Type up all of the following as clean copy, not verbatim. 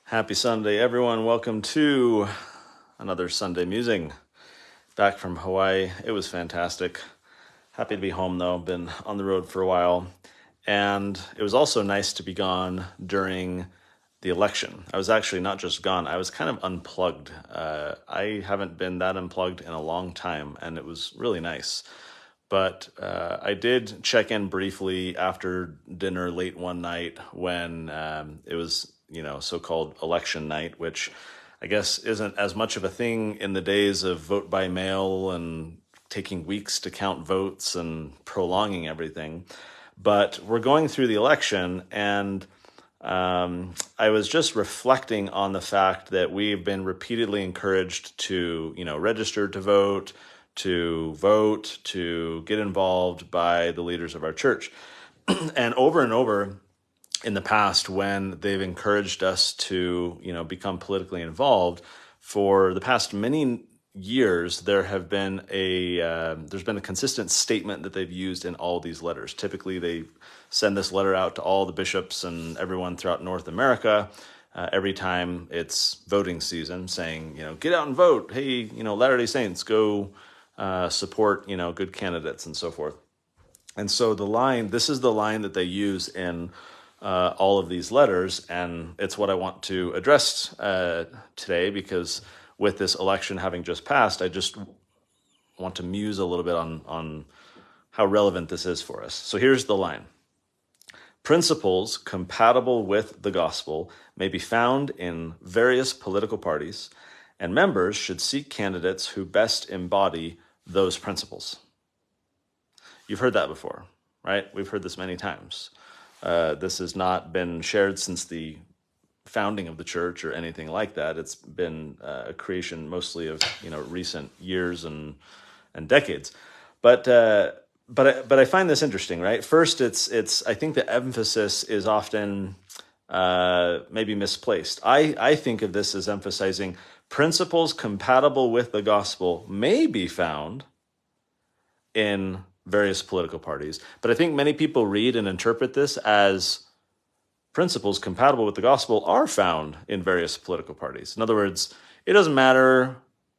Happy Sunday, everyone. Welcome to another Sunday Musing. Back from Hawaii. It was fantastic. Happy to be home, though. Been on the road for a while. And it was also nice to be gone during the election. I was actually not just gone, I was kind of unplugged. I haven't been that unplugged in a long time, and it was really nice. But I did check in briefly after dinner late one night when it was, so-called election night, which I guess isn't as much of a thing in the days of vote by mail and taking weeks to count votes and prolonging everything. But we're going through the election, and I was just reflecting on the fact that we've been repeatedly encouraged to, register to vote, to get involved by the leaders of our church. And over in the past, when they've encouraged us to, become politically involved, for the past many years, there's been a consistent statement that they've used in all these letters. Typically, they send this letter out to all the bishops and everyone throughout North America every time it's voting season, saying, get out and vote. Hey, Latter-day Saints, go support, good candidates and so forth. And so this is the line that they use in all of these letters, and it's what I want to address today, because with this election having just passed, I just want to muse a little bit on how relevant this is for us. So here's the line. Principles compatible with the gospel may be found in various political parties, and members should seek candidates who best embody those principles. You've heard that before, right? We've heard this many times. This has not been shared since the founding of the church or anything like that. It's been a creation mostly of recent years and decades. But I find this interesting, right? First, it's I think the emphasis is often maybe misplaced. I think of this as emphasizing principles compatible with the gospel may be found in various political parties. But I think many people read and interpret this as principles compatible with the gospel are found in various political parties. In other words, it doesn't matter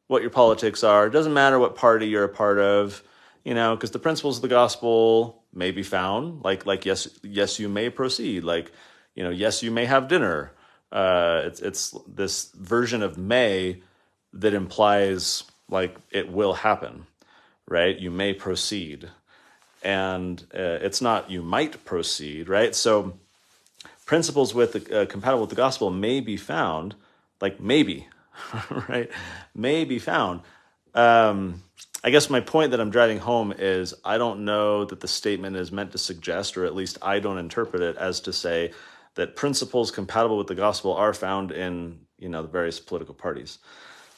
what your politics are. It doesn't matter what party you're a part of, because the principles of the gospel may be found, like yes, you may proceed, like, yes, you may have dinner. It's this version of may that implies like it will happen, right? You may proceed. And it's not you might proceed, right? So principles compatible with the gospel may be found, like maybe, right? May be found. I guess my point that I'm driving home is I don't know that the statement is meant to suggest, or at least I don't interpret it as to say that principles compatible with the gospel are found in, the various political parties.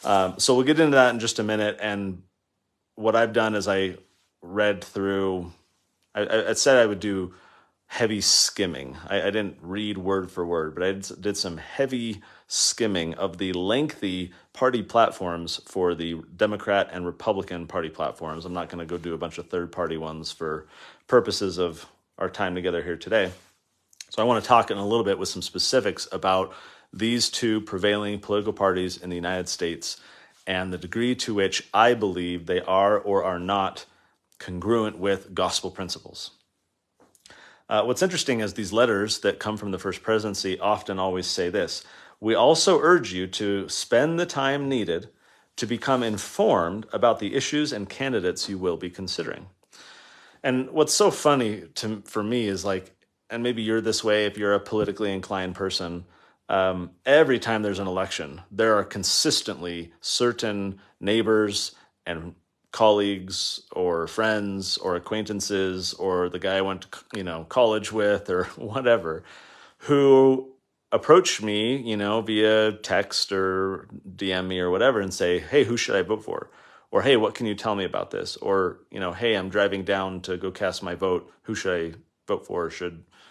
So we'll get into that in just a minute. And what I've done is I read through, I said I would do heavy skimming. I didn't read word for word, but I did some heavy skimming of the lengthy party platforms for the Democrat and Republican party platforms. I'm not going to go do a bunch of third-party ones for purposes of our time together here today. So I want to talk in a little bit with some specifics about these two prevailing political parties in the United States and the degree to which I believe they are or are not congruent with gospel principles. What's interesting is these letters that come from the First Presidency often always say this: we also urge you to spend the time needed to become informed about the issues and candidates you will be considering. And what's so funny for me is like, and maybe you're this way if you're a politically inclined person, every time there's an election, there are consistently certain neighbors and colleagues or friends or acquaintances or the guy I went to college with or whatever, who approach me, via text or DM me or whatever and say, hey, who should I vote for? Or, hey, what can you tell me about this? Or, hey, I'm driving down to go cast my vote. Who should I vote for?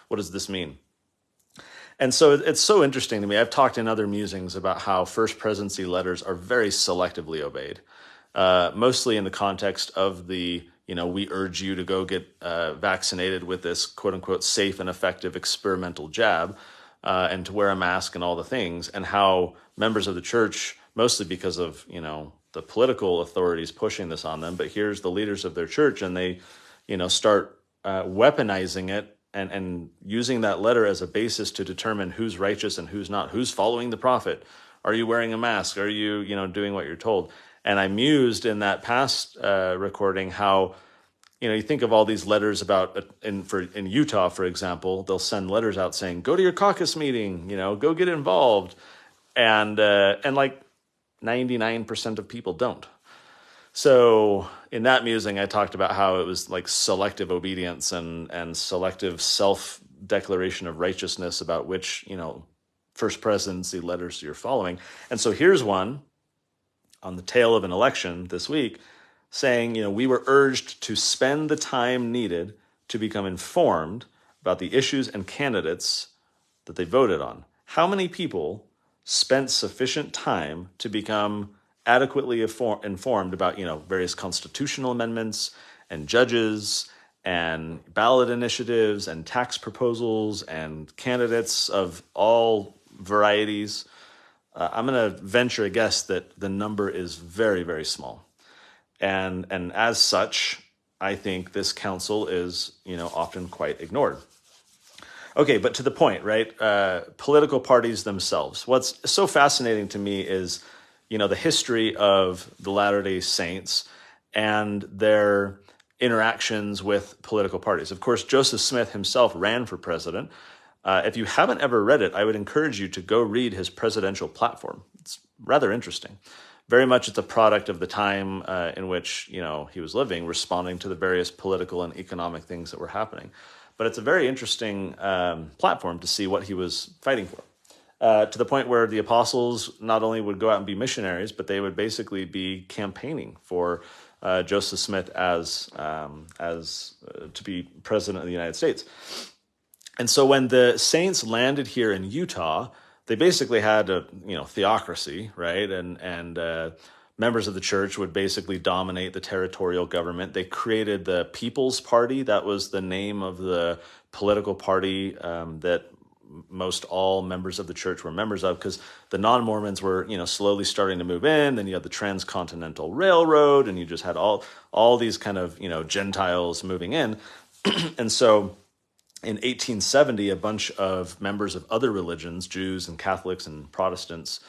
What does this mean? And so it's so interesting to me. I've talked in other musings about how First Presidency letters are very selectively obeyed. Mostly in the context of the, we urge you to go get vaccinated with this quote unquote safe and effective experimental jab. and to wear a mask and all the things, and how members of the church, mostly because of, the political authorities pushing this on them, but here's the leaders of their church, and they, start weaponizing it and using that letter as a basis to determine who's righteous and who's not, who's following the prophet. Are you wearing a mask? Are you, doing what you're told? And I mused in that past recording how, you think of all these letters about in Utah, for example, they'll send letters out saying, go to your caucus meeting, go get involved. And like 99% of people don't. So in that musing, I talked about how it was like selective obedience and selective self-declaration of righteousness about which, first presidency letters you're following. And so here's one on the tail of an election this week saying, we were urged to spend the time needed to become informed about the issues and candidates that they voted on. How many people spent sufficient time to become adequately informed about, various constitutional amendments and judges and ballot initiatives and tax proposals and candidates of all varieties? I'm going to venture a guess that the number is very, very small. And as such, I think this council is, often quite ignored. Okay, but to the point, right? Political parties themselves. What's so fascinating to me is, the history of the Latter-day Saints and their interactions with political parties. Of course, Joseph Smith himself ran for president. If you haven't ever read it, I would encourage you to go read his presidential platform. It's rather interesting. Very much it's a product of the time in which, he was living, responding to the various political and economic things that were happening. But it's a very interesting platform to see what he was fighting for. To the point where the apostles not only would go out and be missionaries, but they would basically be campaigning for Joseph Smith as to be president of the United States. And so when the Saints landed here in Utah, they basically had a theocracy, right? And members of the church would basically dominate the territorial government. They created the People's Party. That was the name of the political party that most all members of the church were members of, because the non-Mormons were, slowly starting to move in. Then you had the Transcontinental Railroad, and you just had all these kind of, Gentiles moving in. And so in 1870, a bunch of members of other religions, Jews and Catholics and Protestants,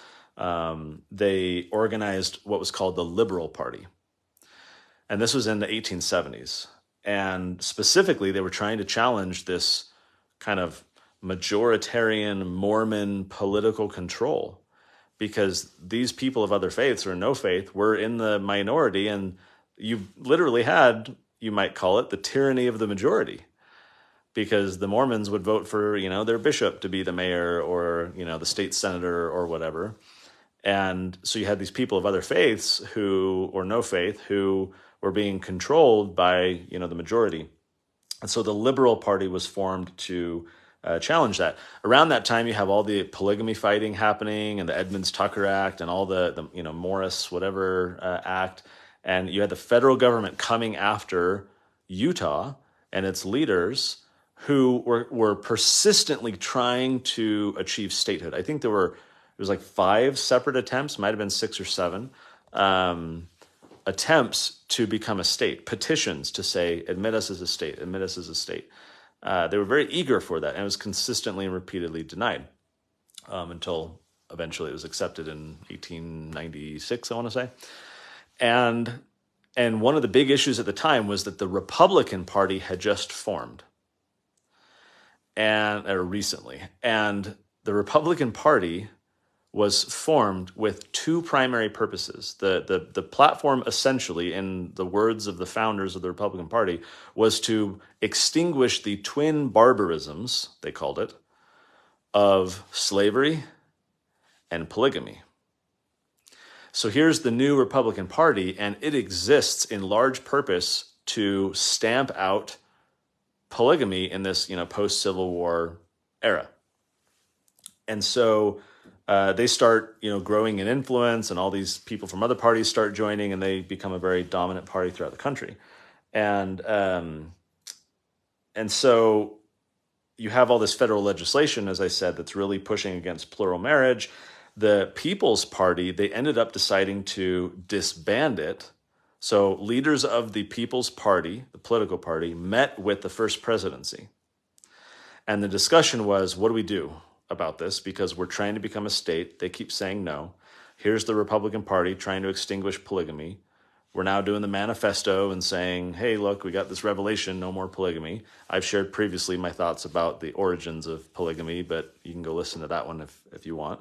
they organized what was called the Liberal Party. And this was in the 1870s. And specifically, they were trying to challenge this kind of majoritarian Mormon political control, because these people of other faiths or no faith were in the minority, and you literally had, you might call it, the tyranny of the majority, because the Mormons would vote for, their bishop to be the mayor or, the state senator or whatever. And so you had these people of other faiths or no faith who were being controlled by, the majority. And so the Liberal Party was formed to challenge that. Around that time, you have all the polygamy fighting happening and the Edmunds-Tucker Act and all the Morris whatever act. And you had the federal government coming after Utah and its leaders who were persistently trying to achieve statehood. I think it was like 5 separate attempts, might have been 6 or 7, attempts to become a state, petitions to say, admit us as a state, admit us as a state. They were very eager for that, and it was consistently and repeatedly denied until eventually it was accepted in 1896, I want to say. And one of the big issues at the time was that the Republican Party had just formed, recently. And the Republican Party was formed with 2 primary purposes. The platform, essentially, in the words of the founders of the Republican Party, was to extinguish the twin barbarisms, they called it, of slavery and polygamy. So here's the new Republican Party, and it exists in large purpose to stamp out polygamy in this, post-Civil War era. And so they start, growing in influence, and all these people from other parties start joining, and they become a very dominant party throughout the country. And so you have all this federal legislation, as I said, that's really pushing against plural marriage. The People's Party, they ended up deciding to disband it. So leaders of the People's Party, the political party, met with the first presidency. And the discussion was, what do we do about this? Because we're trying to become a state. They keep saying no. Here's the Republican Party trying to extinguish polygamy. We're now doing the manifesto and saying, hey, look, we got this revelation, no more polygamy. I've shared previously my thoughts about the origins of polygamy, but you can go listen to that one if you want.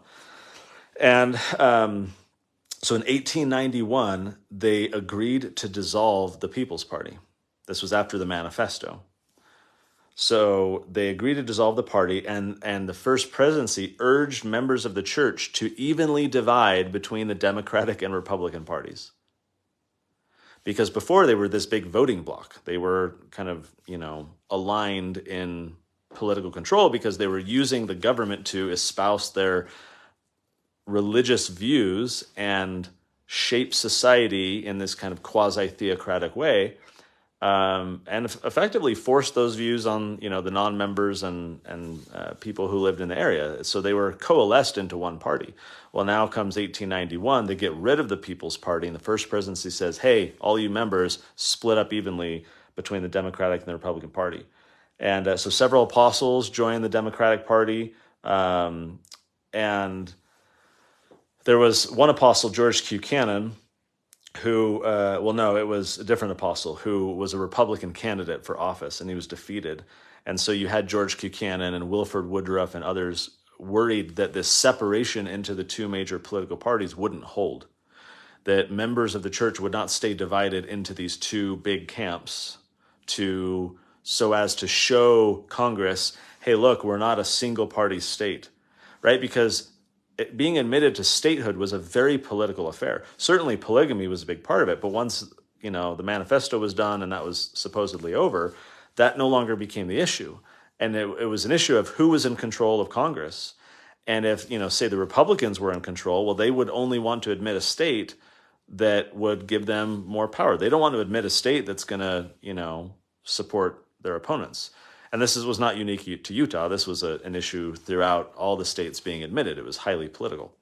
And so in 1891, they agreed to dissolve the People's Party. This was after the manifesto. So they agreed to dissolve the party, and the first presidency urged members of the church to evenly divide between the Democratic and Republican parties. Because before they were this big voting bloc. They were kind of, aligned in political control because they were using the government to espouse their religious views and shape society in this kind of quasi-theocratic way, and effectively forced those views on, the non-members and people who lived in the area. So they were coalesced into one party. Well, now comes 1891, they get rid of the People's Party, and the first presidency says, hey, all you members split up evenly between the Democratic and the Republican Party. And so several apostles joined the Democratic Party, and there was one apostle, George Q. Cannon, who, it was a different apostle who was a Republican candidate for office, and he was defeated. And so you had George Q. Cannon and Wilford Woodruff and others worried that this separation into the two major political parties wouldn't hold, that members of the church would not stay divided into these two big camps so as to show Congress, hey, look, we're not a single party state, right? Because being admitted to statehood was a very political affair. Certainly polygamy was a big part of it, but once, the manifesto was done and that was supposedly over, that no longer became the issue. And it was an issue of who was in control of Congress. And if, say the Republicans were in control, well, they would only want to admit a state that would give them more power. They don't want to admit a state that's going to, support their opponents. And this was not unique to Utah. This was an issue throughout all the states being admitted. It was highly political.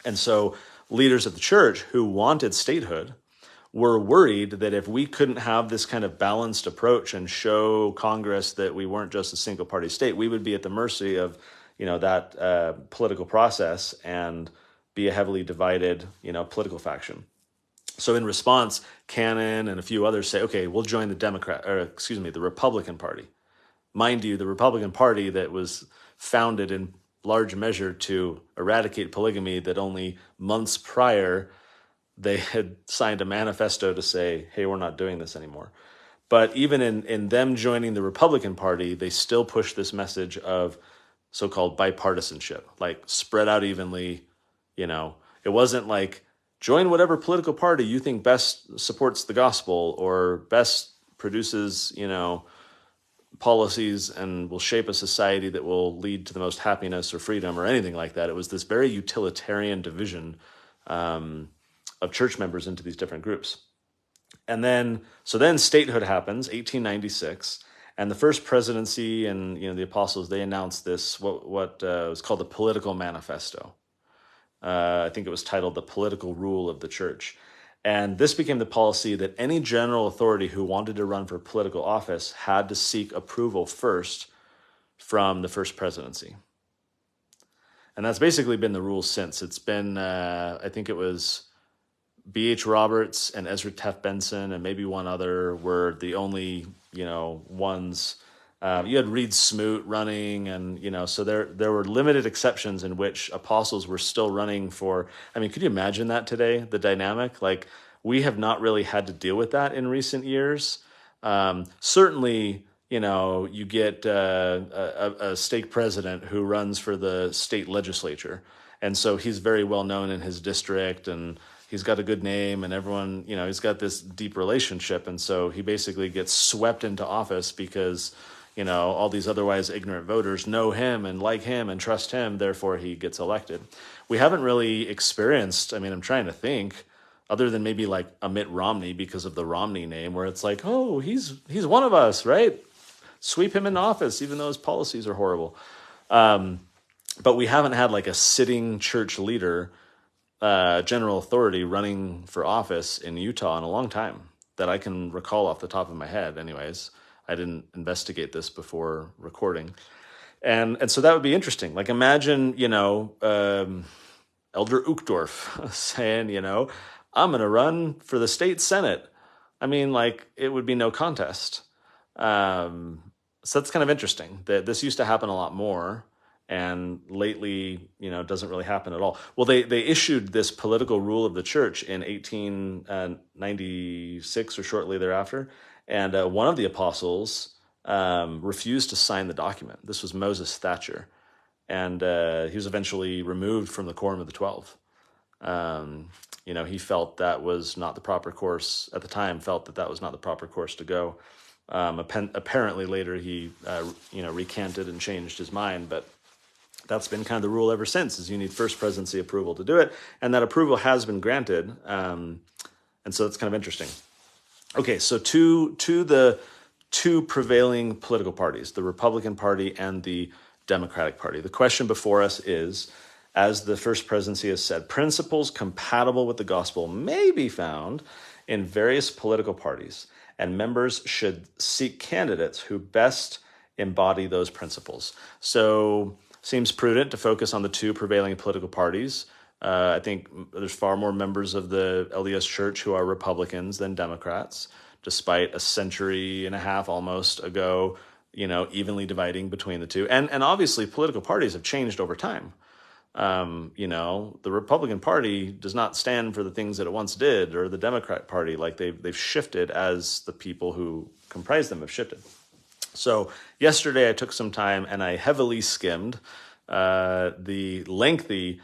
And so leaders of the church who wanted statehood were worried that if we couldn't have this kind of balanced approach and show Congress that we weren't just a single party state, we would be at the mercy of, that political process and be a heavily divided, political faction. So in response, Cannon and a few others say, okay, we'll join the Republican Party. Mind you, the Republican Party that was founded in large measure to eradicate polygamy, that only months prior they had signed a manifesto to say, hey, we're not doing this anymore. But even in them joining the Republican Party, they still push this message of so-called bipartisanship, like spread out evenly. It wasn't like join whatever political party you think best supports the gospel or best produces, policies and will shape a society that will lead to the most happiness or freedom or anything like that. It was this very utilitarian division of church members into these different groups. And then statehood happens, 1896, and the first presidency and the apostles, they announced this, what was called the Political Manifesto. I think it was titled The Political Rule of the Church. And this became the policy that any general authority who wanted to run for political office had to seek approval first from the first presidency. And that's basically been the rule since. It's been, I think it was B.H. Roberts and Ezra Taft Benson and maybe one other were the only, ones. You had Reed Smoot running and, so there were limited exceptions in which apostles were still running for, could you imagine that today, the dynamic? Like, we have not really had to deal with that in recent years. Certainly, you get a stake president who runs for the state legislature. And so he's very well known in his district and he's got a good name and everyone, he's got this deep relationship. And so he basically gets swept into office because all these otherwise ignorant voters know him and like him and trust him, therefore he gets elected. We haven't really experienced, I'm trying to think, other than maybe like a Mitt Romney because of the Romney name, where it's like, oh, he's one of us, right? sweep him into office, even though his policies are horrible. But we haven't had like a sitting church leader, general authority running for office in Utah in a long time that I can recall off the top of my head. Anyways, I didn't investigate this before recording. And so that would be interesting. Like imagine, Elder Uchtdorf saying, I'm going to run for the state senate. I mean, like it would be no contest. So that's kind of interesting that this used to happen a lot more. And lately, doesn't really happen at all. Well, they issued this political rule of the church in 1896 or shortly thereafter. And one of the apostles refused to sign the document. This was Moses Thatcher. And he was eventually removed from the Quorum of the 12. He felt that was not the proper course at the time, felt that was not the proper course to go. Apparently later he, recanted and changed his mind, but that's been kind of the rule ever since, is you need first presidency approval to do it. And that approval has been granted. And so it's kind of interesting. Okay, so to the two prevailing political parties, the Republican Party and the Democratic Party. The question before us is, as the First Presidency has said, principles compatible with the gospel may be found in various political parties, and members should seek candidates who best embody those principles. So seems prudent to focus on the two prevailing political parties. I think there's far more members of the LDS Church who are Republicans than Democrats, despite a century and a half almost ago, evenly dividing between the two. And obviously political parties have changed over time. The Republican Party does not stand for the things that it once did, or the Democrat Party. Like they've shifted as the people who comprise them have shifted. So yesterday I took some time and I heavily skimmed the lengthy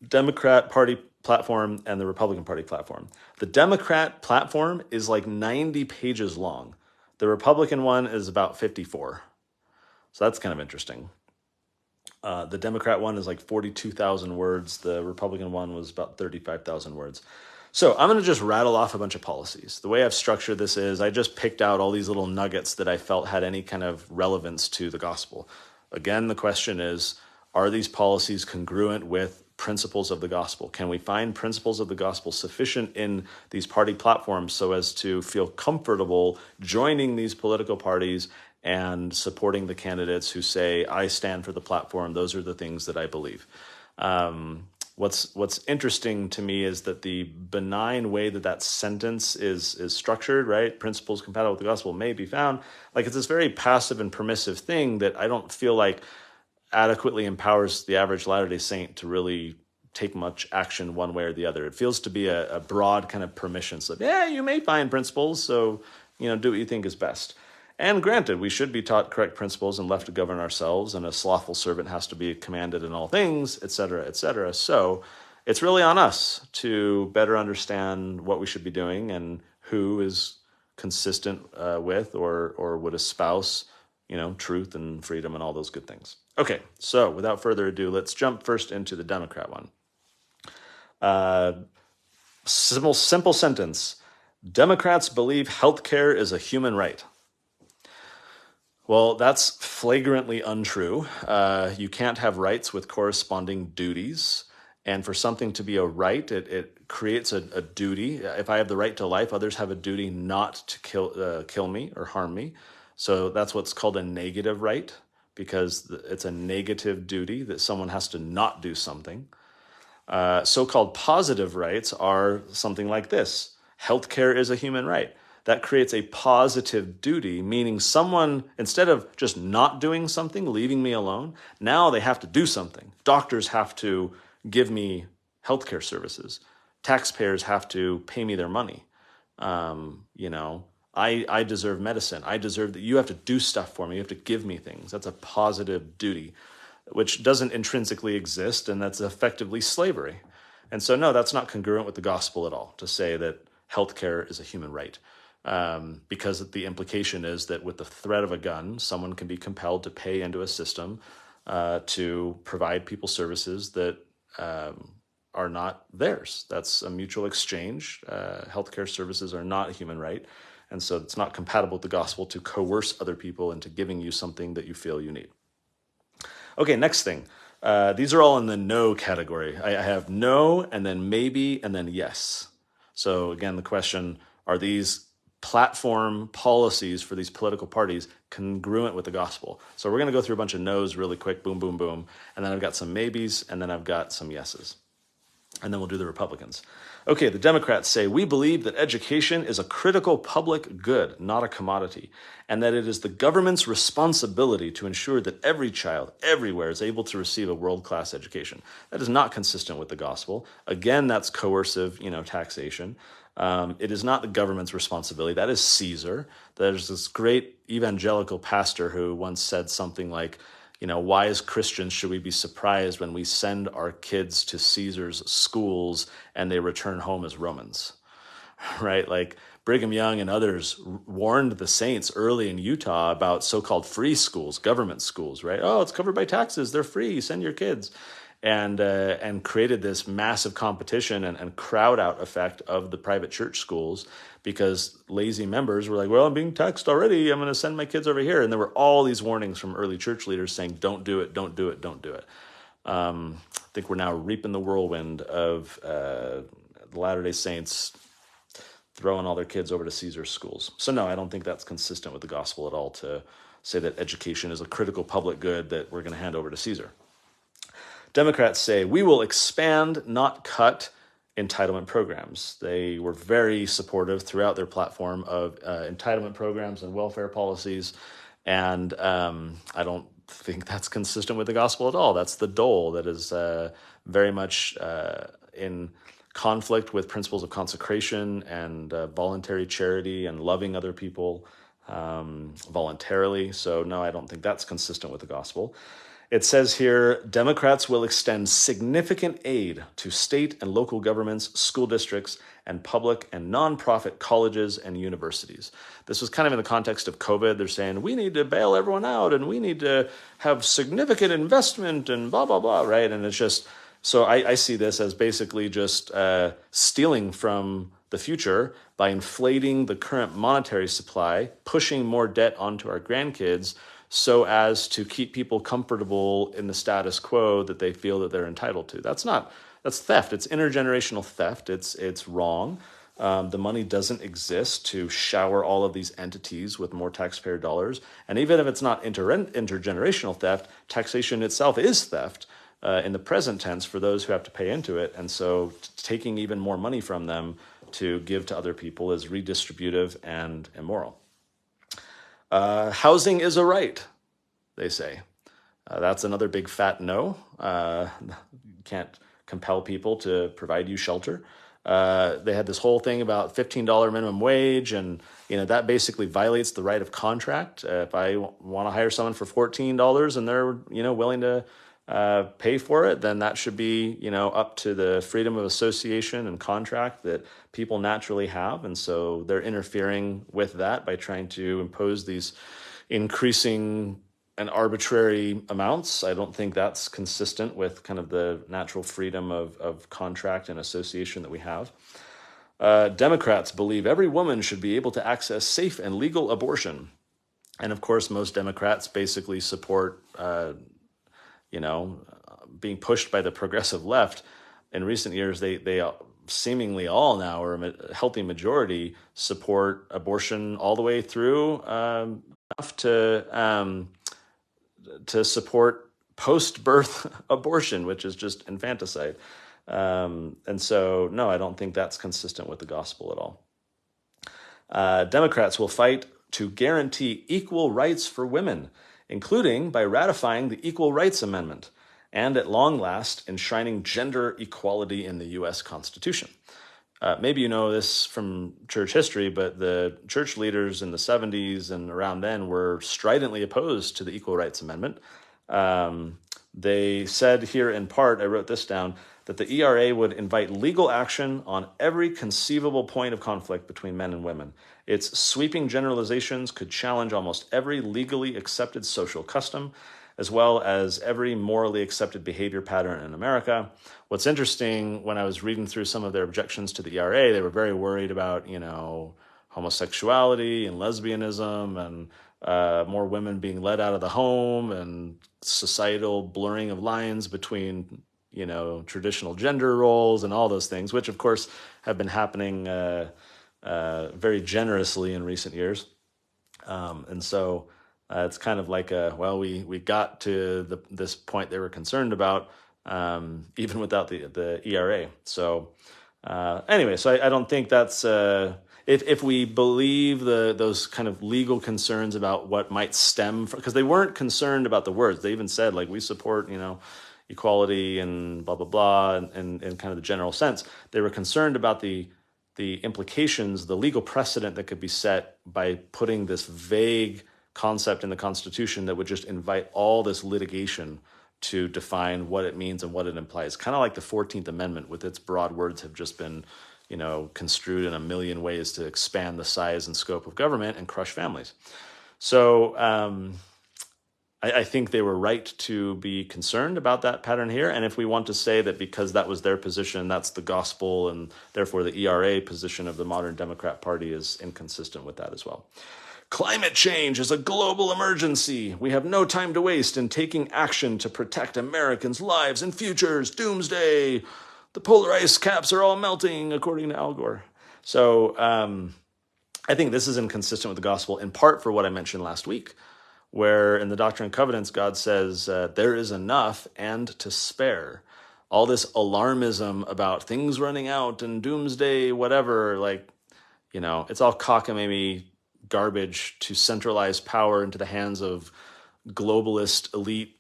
Democrat Party platform and the Republican Party platform. The Democrat platform is like 90 pages long. The Republican one is about 54. So that's kind of interesting. The Democrat one is like 42,000 words. The Republican one was about 35,000 words. So I'm going to just rattle off a bunch of policies. The way I've structured this is I just picked out all these little nuggets that I felt had any kind of relevance to the gospel. Again, the question is, are these policies congruent with principles of the gospel? Can we find principles of the gospel sufficient in these party platforms so as to feel comfortable joining these political parties and supporting the candidates who say, I stand for the platform, those are the things that I believe? What's interesting to me is that the benign way that sentence is structured, right? Principles compatible with the gospel may be found. Like it's this very passive and permissive thing that I don't feel like adequately empowers the average Latter-day Saint to really take much action one way or the other. It feels to be a broad kind of permission slip. Yeah, you may find principles, so do what you think is best. And granted, we should be taught correct principles and left to govern ourselves, and a slothful servant has to be commanded in all things, etc., etc. So it's really on us to better understand what we should be doing and who is consistent with or would espouse, truth and freedom and all those good things. Okay, so without further ado, let's jump first into the Democrat one. Simple sentence. Democrats believe healthcare is a human right. Well, that's flagrantly untrue. You can't have rights with corresponding duties. And for something to be a right, it creates a duty. If I have the right to life, others have a duty not to kill me or harm me. So that's what's called a negative right, because it's a negative duty that someone has to not do something. So-called positive rights are something like this. Healthcare is a human right. That creates a positive duty, meaning someone, instead of just not doing something, leaving me alone, now they have to do something. Doctors have to give me healthcare services. Taxpayers have to pay me their money. I deserve medicine. I deserve that you have to do stuff for me. You have to give me things. That's a positive duty, which doesn't intrinsically exist, and that's effectively slavery. And so, no, that's not congruent with the gospel at all, to say that healthcare is a human right. Because the implication is that with the threat of a gun, someone can be compelled to pay into a system to provide people services that are not theirs. That's a mutual exchange. Healthcare services are not a human right. And so it's not compatible with the gospel to coerce other people into giving you something that you feel you need. Okay, next thing. These are all in the no category. I have no, and then maybe, and then yes. So again, the question, are these platform policies for these political parties congruent with the gospel? So we're going to go through a bunch of no's really quick, boom, boom, boom. And then I've got some maybes, and then I've got some yeses. And then we'll do the Republicans. Okay, the Democrats say, we believe that education is a critical public good, not a commodity, and that it is the government's responsibility to ensure that every child everywhere is able to receive a world-class education. That is not consistent with the gospel. Again, that's coercive, taxation. It is not the government's responsibility. That is Caesar. There's this great evangelical pastor who once said something like, why as Christians should we be surprised when we send our kids to Caesar's schools and they return home as Romans, right? Like Brigham Young and others warned the saints early in Utah about so-called free schools, government schools, right? Oh, it's covered by taxes. They're free. Send your kids. And created this massive competition and crowd out effect of the private church schools because lazy members were like, well, I'm being taxed already. I'm going to send my kids over here. And there were all these warnings from early church leaders saying, don't do it, don't do it, don't do it. I think we're now reaping the whirlwind of the Latter-day Saints throwing all their kids over to Caesar's schools. So no, I don't think that's consistent with the gospel at all to say that education is a critical public good that we're going to hand over to Caesar. Democrats say, we will expand, not cut, entitlement programs. They were very supportive throughout their platform of entitlement programs and welfare policies. And I don't think that's consistent with the gospel at all. That's the dole that is very much in conflict with principles of consecration and voluntary charity and loving other people voluntarily. So no, I don't think that's consistent with the gospel. It says here, Democrats will extend significant aid to state and local governments, school districts, and public and nonprofit colleges and universities. This was kind of in the context of COVID. They're saying, we need to bail everyone out and we need to have significant investment and blah, blah, blah, right? And it's just, so I see this as basically just stealing from the future by inflating the current monetary supply, pushing more debt onto our grandkids, so as to keep people comfortable in the status quo that they feel that they're entitled to. That's theft. It's intergenerational theft. It's wrong. The money doesn't exist to shower all of these entities with more taxpayer dollars. And even if it's not intergenerational theft, taxation itself is theft in the present tense for those who have to pay into it. And so taking even more money from them to give to other people is redistributive and immoral. Housing is a right, they say. That's another big fat no. You can't compel people to provide you shelter. They had this whole thing about $15 minimum wage, and that basically violates the right of contract. If I want to hire someone for $14 and they're willing to pay for it, then that should be up to the freedom of association and contract that people naturally have. And so they're interfering with that by trying to impose these increasing and arbitrary amounts. I don't think that's consistent with kind of the natural freedom of contract and association that we have. Democrats believe every woman should be able to access safe and legal abortion. And of course, most Democrats basically support being pushed by the progressive left. In recent years, they seemingly all now, or a healthy majority, support abortion all the way through, enough to support post-birth abortion, which is just infanticide. And so, no, I don't think that's consistent with the gospel at all. Democrats will fight to guarantee equal rights for women, including by ratifying the Equal Rights Amendment and at long last enshrining gender equality in the U.S. Constitution. Maybe you know this from church history, but the church leaders in the 70s and around then were stridently opposed to the Equal Rights Amendment. They said here in part, I wrote this down, that the ERA would invite legal action on every conceivable point of conflict between men and women. Its sweeping generalizations could challenge almost every legally accepted social custom, as well as every morally accepted behavior pattern in America. What's interesting, when I was reading through some of their objections to the ERA, they were very worried about, homosexuality and lesbianism and more women being let out of the home and societal blurring of lines between, traditional gender roles and all those things, which of course have been happening very generously in recent years. And so it's kind of like we got to this point they were concerned about, even without the ERA. So anyway, so I don't think that's if we believe those kind of legal concerns about what might stem from, because they weren't concerned about the words. They even said like we support equality and blah blah blah, and in kind of the general sense. They were concerned about the implications, the legal precedent that could be set by putting this vague concept in the Constitution that would just invite all this litigation to define what it means and what it implies. Kind of like the 14th Amendment with its broad words have just been, construed in a million ways to expand the size and scope of government and crush families. So I think they were right to be concerned about that pattern here. And if we want to say that because that was their position, that's the gospel, and therefore the ERA position of the modern Democrat Party is inconsistent with that as well. Climate change is a global emergency. We have no time to waste in taking action to protect Americans' lives and futures. Doomsday. The polar ice caps are all melting, according to Al Gore. So I think this is inconsistent with the gospel, in part for what I mentioned last week, where in the Doctrine and Covenants, God says there is enough and to spare. All this alarmism about things running out and doomsday, whatever, it's all cockamamie garbage to centralize power into the hands of globalist elite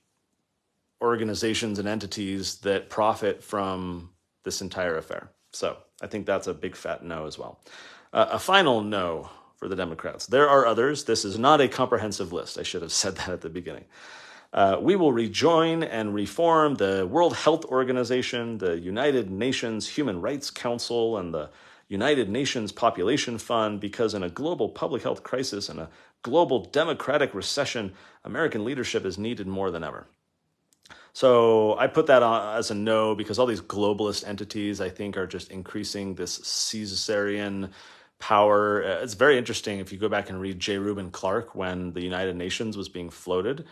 organizations and entities that profit from this entire affair. So I think that's a big fat no as well. A final no for the Democrats. There are others. This is not a comprehensive list. I should have said that at the beginning. We will rejoin and reform the World Health Organization, the United Nations Human Rights Council, and the United Nations Population Fund, because in a global public health crisis and a global democratic recession, American leadership is needed more than ever. So I put that on as a no because all these globalist entities, I think, are just increasing this Caesarian power. It's very interesting if you go back and read J. Reuben Clark when the United Nations was being floated.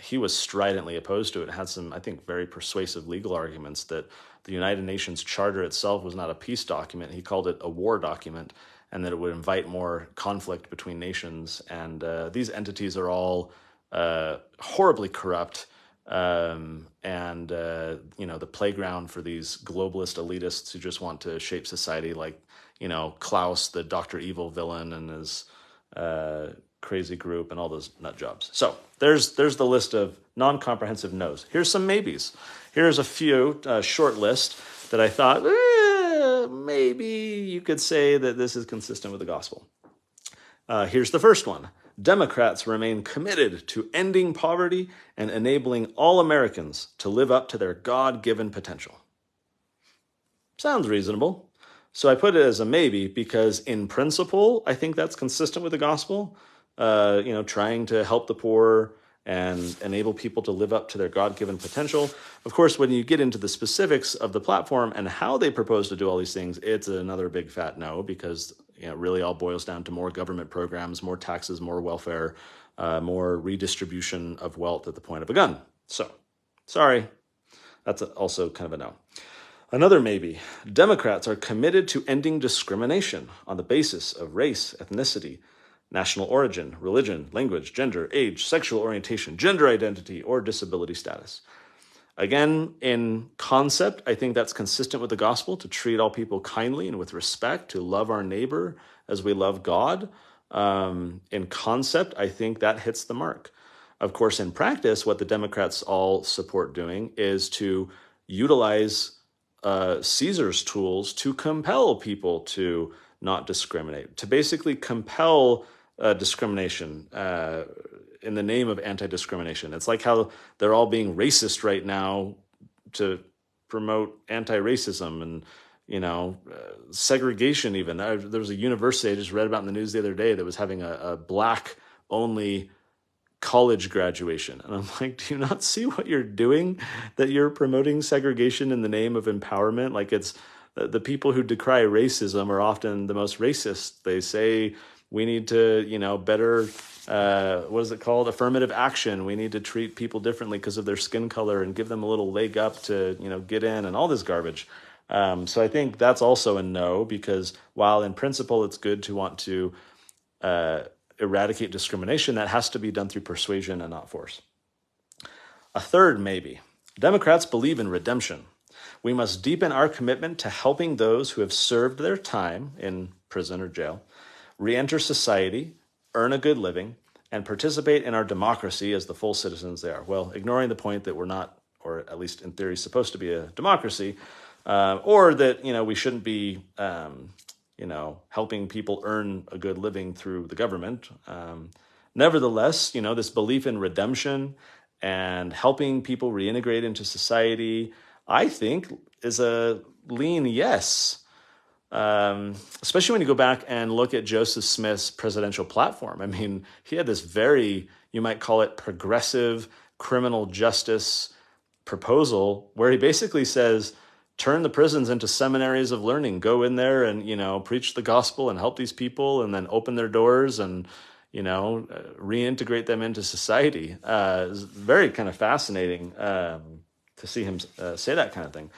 He was stridently opposed to it. Had some, I think, very persuasive legal arguments that the United Nations Charter itself was not a peace document. He called it a war document, and that it would invite more conflict between nations. And these entities are all horribly corrupt, the playground for these globalist elitists who just want to shape society, like Klaus, the Dr. Evil villain, and his crazy group and all those nut jobs. So there's the list of non-comprehensive no's. Here's some maybes. Here's a few short list that I thought maybe you could say that this is consistent with the gospel. Here's the first one. Democrats remain committed to ending poverty and enabling all Americans to live up to their God-given potential. Sounds reasonable. So I put it as a maybe because in principle, I think that's consistent with the gospel. Trying to help the poor and enable people to live up to their God-given potential. Of course, when you get into the specifics of the platform and how they propose to do all these things, it's another big fat no, because it really all boils down to more government programs, more taxes, more welfare, more redistribution of wealth at the point of a gun. So, sorry, that's also kind of a no. Another maybe. Democrats are committed to ending discrimination on the basis of race, ethnicity, national origin, religion, language, gender, age, sexual orientation, gender identity, or disability status. Again, in concept, I think that's consistent with the gospel, to treat all people kindly and with respect, to love our neighbor as we love God. In concept, I think that hits the mark. Of course, in practice, what the Democrats all support doing is to utilize Caesar's tools to compel people to not discriminate, to basically compel discrimination in the name of anti-discrimination. It's like how they're all being racist right now to promote anti-racism and, segregation even. There was a university I just read about in the news the other day that was having a black-only college graduation. And I'm like, do you not see what you're doing? That you're promoting segregation in the name of empowerment? Like, it's The people who decry racism are often the most racist. They say we need to, better, what is it called? Affirmative action. We need to treat people differently because of their skin color and give them a little leg up to, get in and all this garbage. So I think that's also a no, because while in principle it's good to want to eradicate discrimination, that has to be done through persuasion and not force. A third maybe. Democrats believe in redemption. We must deepen our commitment to helping those who have served their time in prison or jail re-enter society, earn a good living, and participate in our democracy as the full citizens they are. Well, ignoring the point that we're not, or at least in theory, supposed to be a democracy, or that, we shouldn't be, helping people earn a good living through the government. Nevertheless, this belief in redemption and helping people reintegrate into society, I think, is a lean yes. Especially when you go back and look at Joseph Smith's presidential platform. I mean, he had this very, you might call it progressive criminal justice proposal where he basically says, turn the prisons into seminaries of learning, go in there and, preach the gospel and help these people and then open their doors and, reintegrate them into society. It's very kind of fascinating to see him say that kind of thing.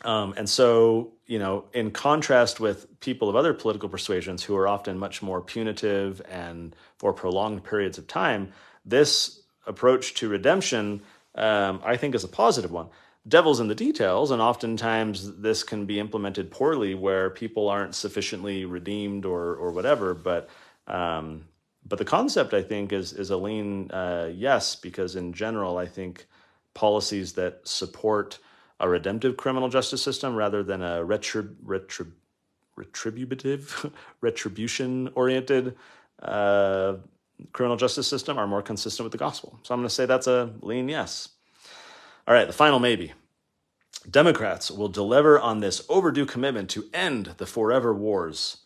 And so, in contrast with people of other political persuasions who are often much more punitive and for prolonged periods of time, this approach to redemption, I think, is a positive one. Devil's in the details, and oftentimes this can be implemented poorly where people aren't sufficiently redeemed or whatever. But the concept, I think, is a lean yes, because in general, I think policies that support a redemptive criminal justice system rather than a retribution-oriented criminal justice system are more consistent with the gospel. So I'm going to say that's a lean yes. All right, the final maybe. Democrats will deliver on this overdue commitment to end the forever wars,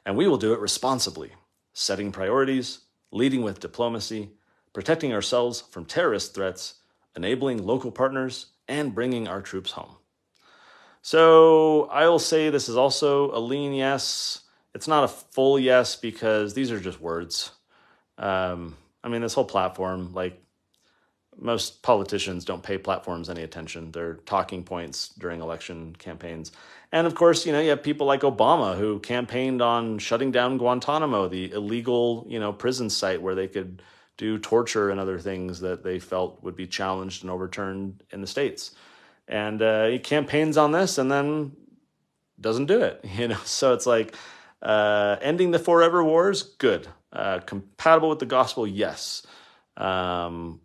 and we will do it responsibly, setting priorities, leading with diplomacy, protecting ourselves from terrorist threats, enabling local partners, and bringing our troops home. So I will say this is also a lean yes. It's not a full yes because these are just words. This whole platform, like most politicians don't pay platforms any attention. They're talking points during election campaigns. And of course, you have people like Obama who campaigned on shutting down Guantanamo, the illegal, prison site where they could do torture and other things that they felt would be challenged and overturned in the States. And he campaigns on this and then doesn't do it, So it's like ending the forever wars, good. Compatible with the gospel, yes. More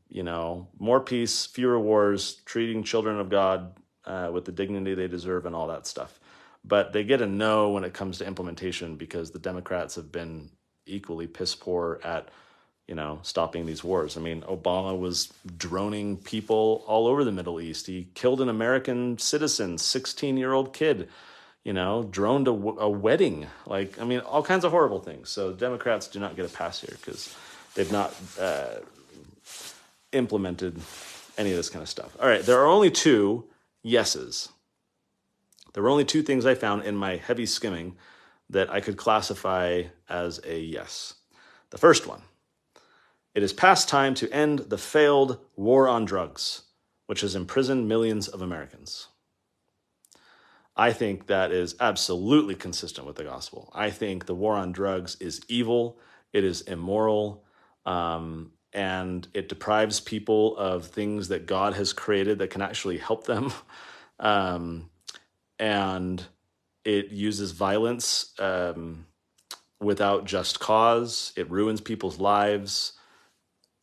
peace, fewer wars, treating children of God with the dignity they deserve and all that stuff. But they get a no when it comes to implementation because the Democrats have been equally piss poor at stopping these wars. Obama was droning people all over the Middle East. He killed an American citizen, 16-year-old kid, droned a wedding. All kinds of horrible things. So Democrats do not get a pass here because they've not implemented any of this kind of stuff. All right, there are only two yeses. There were only two things I found in my heavy skimming that I could classify as a yes. The first one, it is past time to end the failed war on drugs, which has imprisoned millions of Americans. I think that is absolutely consistent with the gospel. I think the war on drugs is evil, it is immoral, and it deprives people of things that God has created that can actually help them. And it uses violence without just cause. It ruins people's lives.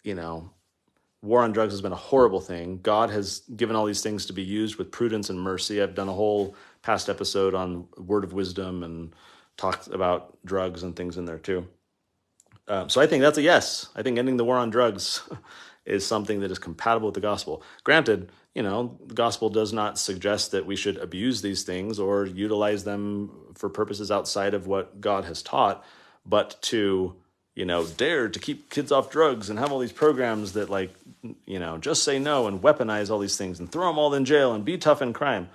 War on drugs has been a horrible thing. God has given all these things to be used with prudence and mercy. I've done a whole past episode on word of wisdom and talked about drugs and things in there too. So I think that's a yes. I think ending the war on drugs is something that is compatible with the gospel. Granted, the gospel does not suggest that we should abuse these things or utilize them for purposes outside of what God has taught, but to dare to keep kids off drugs and have all these programs that just say no and weaponize all these things and throw them all in jail and be tough in crime.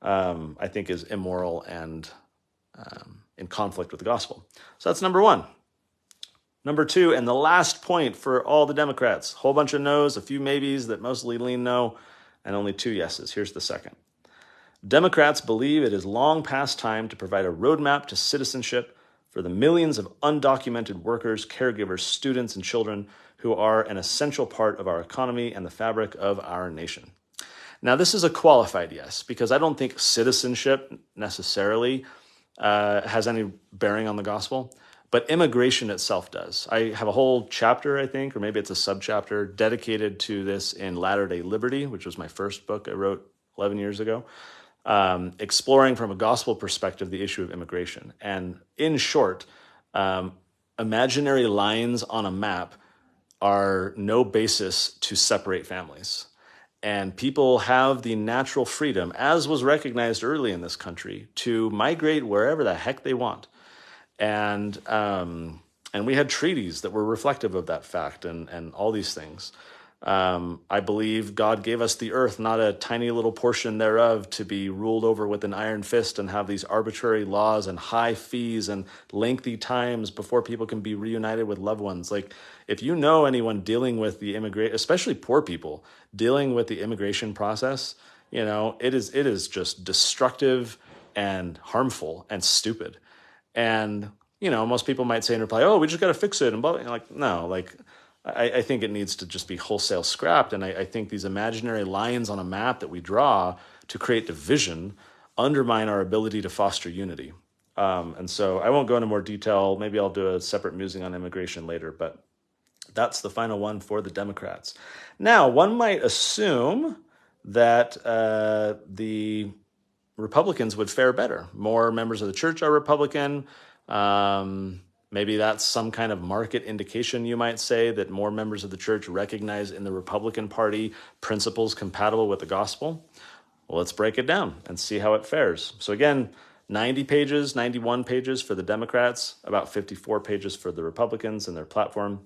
I think is immoral and in conflict with the gospel. So that's number one. Number two, and the last point for all the Democrats, whole bunch of no's, a few maybes that mostly lean no, and only two yeses. Here's the second. Democrats believe it is long past time to provide a roadmap to citizenship for the millions of undocumented workers, caregivers, students, and children who are an essential part of our economy and the fabric of our nation. Now, this is a qualified yes, because I don't think citizenship necessarily has any bearing on the gospel, but immigration itself does. I have a whole chapter, I think, or maybe it's a subchapter dedicated to this in Latter-day Liberty, which was my first book I wrote 11 years ago, exploring from a gospel perspective the issue of immigration. And in short, imaginary lines on a map are no basis to separate families. And people have the natural freedom, as was recognized early in this country, to migrate wherever the heck they want. And we had treaties that were reflective of that fact and all these things. I believe God gave us the earth, not a tiny little portion thereof, to be ruled over with an iron fist and have these arbitrary laws and high fees and lengthy times before people can be reunited with loved ones. Like, if you know anyone dealing with the especially poor people dealing with the immigration process, it is just destructive and harmful and stupid. And, most people might say in reply, oh, we just got to fix it. And blah, blah. Like, no, I think it needs to just be wholesale scrapped. And I think these imaginary lines on a map that we draw to create division undermine our ability to foster unity. And so I won't go into more detail. Maybe I'll do a separate musing on immigration later, but that's the final one for the Democrats. Now, one might assume that the Republicans would fare better. More members of the church are Republican. Maybe that's some kind of market indication, you might say, that more members of the church recognize in the Republican Party principles compatible with the gospel. Well, let's break it down and see how it fares. So again, 90 pages, 91 pages for the Democrats, about 54 pages for the Republicans and their platform.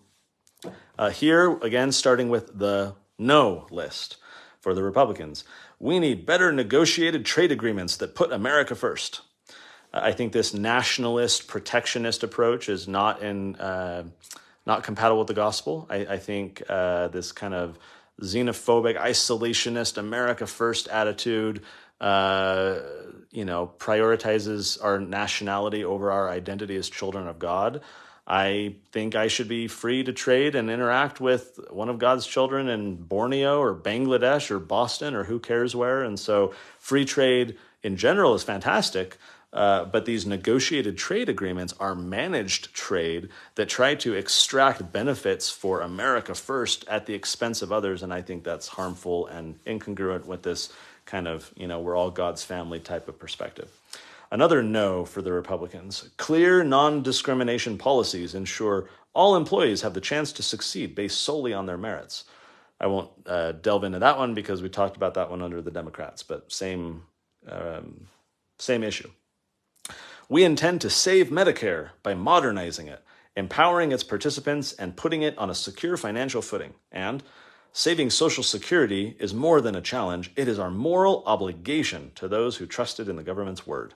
Here, again, starting with the no list for the Republicans. We need better negotiated trade agreements that put America first. I think this nationalist, protectionist approach is not compatible with the gospel. I think this kind of xenophobic, isolationist, America first attitude, prioritizes our nationality over our identity as children of God. I think I should be free to trade and interact with one of God's children in Borneo or Bangladesh or Boston or who cares where. And so free trade in general is fantastic. But these negotiated trade agreements are managed trade that try to extract benefits for America first at the expense of others. And I think that's harmful and incongruent with this kind of, we're all God's family type of perspective. Another no for the Republicans. Clear non-discrimination policies ensure all employees have the chance to succeed based solely on their merits. I won't delve into that one because we talked about that one under the Democrats, but same issue. We intend to save Medicare by modernizing it, empowering its participants, and putting it on a secure financial footing. And saving Social Security is more than a challenge. It is our moral obligation to those who trusted in the government's word.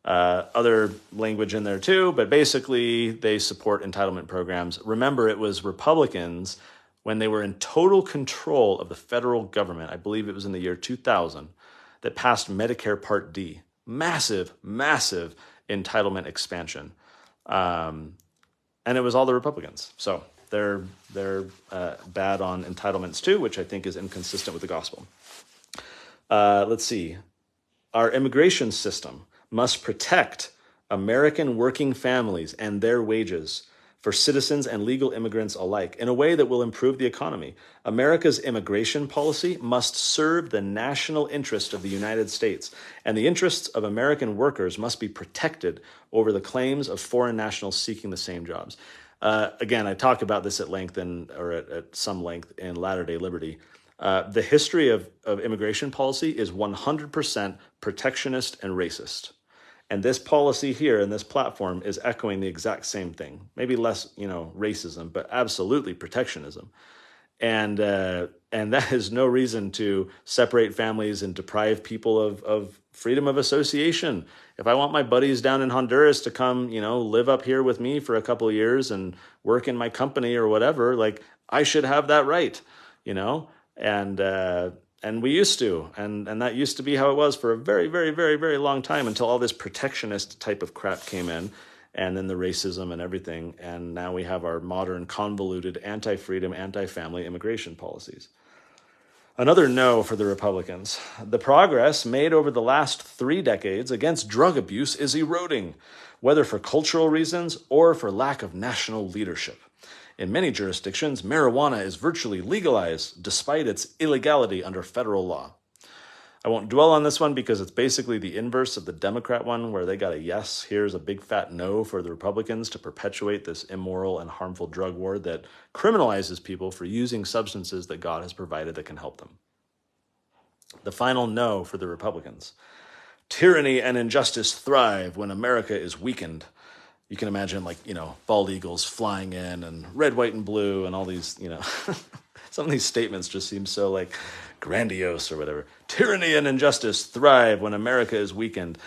Other language in there too, but basically they support entitlement programs. Remember, it was Republicans, when they were in total control of the federal government, I believe it was in the year 2000, that passed Medicare Part D. Massive, massive entitlement expansion. And it was all the Republicans. So they're bad on entitlements too, which I think is inconsistent with the gospel. Let's see. Our immigration system must protect American working families and their wages for citizens and legal immigrants alike in a way that will improve the economy. America's immigration policy must serve the national interest of the United States, and the interests of American workers must be protected over the claims of foreign nationals seeking the same jobs. Again, I talk about this at length at some length in Latter-day Liberty. The history of immigration policy is 100% protectionist and racist. And this policy here in this platform is echoing the exact same thing. Maybe less, racism, but absolutely protectionism. And that is no reason to separate families and deprive people of freedom of association. If I want my buddies down in Honduras to come, live up here with me for a couple of years and work in my company or whatever, like I should have that right, you know? And we used to, and that used to be how it was for a very, very, very, very long time until all this protectionist type of crap came in, and then the racism and everything. And now we have our modern, convoluted, anti-freedom, anti-family immigration policies. Another no for the Republicans. The progress made over the last 3 decades against drug abuse is eroding, whether for cultural reasons or for lack of national leadership. In many jurisdictions, marijuana is virtually legalized despite its illegality under federal law. I won't dwell on this one because it's basically the inverse of the Democrat one, where they got a yes. Here's a big fat no for the Republicans to perpetuate this immoral and harmful drug war that criminalizes people for using substances that God has provided that can help them. The final no for the Republicans. Tyranny and injustice thrive when America is weakened. You can imagine, bald eagles flying in and red, white, and blue and all these, some of these statements just seem so grandiose or whatever. Tyranny and injustice thrive when America is weakened.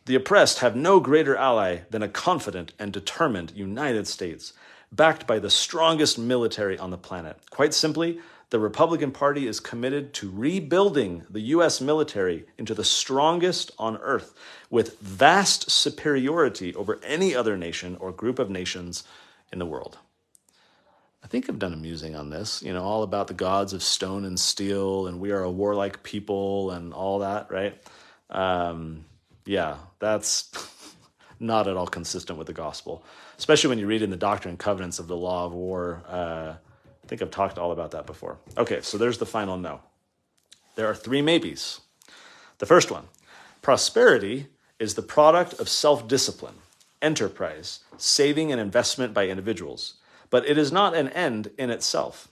The oppressed have no greater ally than a confident and determined United States, backed by the strongest military on the planet. Quite simply, the Republican Party is committed to rebuilding the U.S. military into the strongest on earth, with vast superiority over any other nation or group of nations in the world. I think I've done a musing on this, all about the gods of stone and steel, and we are a warlike people and all that, right? That's not at all consistent with the gospel, especially when you read in the Doctrine and Covenants of the Law of War. I think I've talked all about that before. Okay, so there's the final no. There are 3 maybes. The first one, prosperity is the product of self-discipline, enterprise, saving and investment by individuals, but it is not an end in itself.